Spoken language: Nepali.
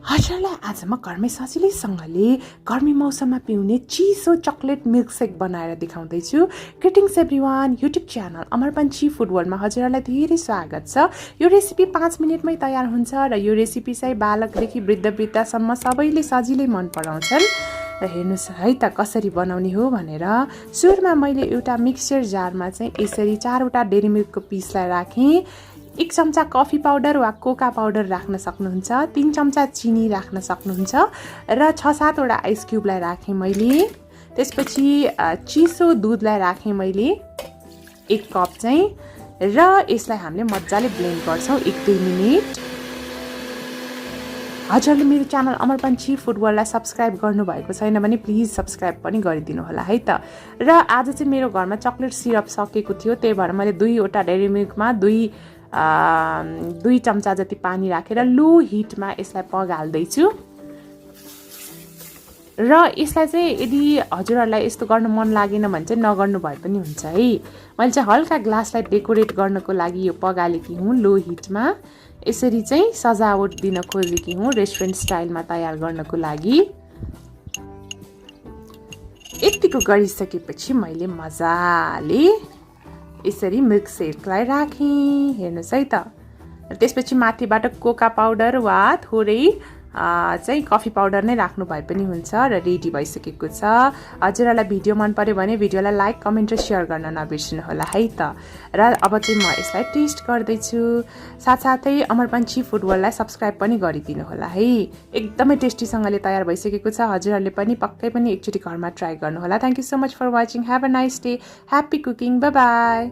हजुरलाई आज म घरमै सजिलैसँगले गर्मी मौसममा पिउने चिसो चकलेट मिल्कसेक बनाएर देखाउँदैछु। Greetings everyone, YouTube channel Amarpanchi food वर्ल्डमा हजुरहरूलाई धेरै स्वागत छ। यो रेसिपी 5 मिनेटमै तयार हुन्छ र यो रेसिपी चाहिँ बालकदेखि वृद्धसम्म सबैले सजिलै मन पराउँछन्। र हेर्नुहोस् है त कसरी बनाउने हो भनेर। सुरुमा मैले एउटा मिक्सचर जारमा चाहिँ यसरी 4वटा डेरी मिल्कको पिसलाई राखेँ। 1 चम्चा कफी पाउडर वा कोका पाउडर राख्न सक्नुहुन्छ, 3 चम्चा चिनी राख्न सक्नुहुन्छ र 6-7 वटा आइस क्युबलाई राखेँ मैले। त्यसपछि चिसो दुधलाई राखेँ मैले 1 कप चाहिँ, र यसलाई हामीले मजाले ब्लेन्ड गर्छौँ 1-2 मिनेट। हजुरले मेरो च्यानल अमरपन्ची फुड वर्ल्डलाई सब्स्क्राइब गर्नुभएको छैन भने प्लिज सब्स्क्राइब पनि गरिदिनु होला है त। र आज चाहिँ मेरो घरमा चकलेट सिरप सकेको थियो, त्यही भएर मैले 2वटा डेरी मिल्कमा 2 चम्चा जति पानी राखेर लो हिटमा यसलाई पगाल्दैछु। र यसलाई चाहिँ यदि हजुरहरूलाई यस्तो गर्न मन लागेन भने चाहिँ नगर्नु भए पनि हुन्छ है। मैले चाहिँ हल्का ग्लासलाई डेकोरेट गर्नको लागि यो पगालेकी हुँ लो हिटमा। यसरी चाहिँ सजावट दिन खोजेकी हुँ रेस्टुरेन्ट स्टाइलमा तयार गर्नको लागि। यतिको गरिसकेपछि मैले मजाले यसरी मिल्क सेकलाई राखेँ। हेर्नुहोस् है त। त्यसपछि माथिबाट कोका पाउडर वा थोरै चाहिँ कफी पाउडर नै राख्नु भए पनि हुन्छ र रेडी भइसकेको छ। हजुरहरूलाई भिडियो मन पर्यो भने भिडियोलाई लाइक, कमेन्ट र सेयर गर्न नबिर्सिनु होला है त। र अब चाहिँ म यसलाई टेस्ट गर्दैछु। साथसाथै अमरपन्ची फुड वर्ल्डलाई सब्स्क्राइब पनि गरिदिनु होला है। एकदमै टेस्टीसँगले तयार भइसकेको छ। हजुरहरूले पनि पक्कै पनि एकचोटि घरमा ट्राई गर्नु होला। Thank you so much for watching. Have a nice day. Happy cooking. Bye by.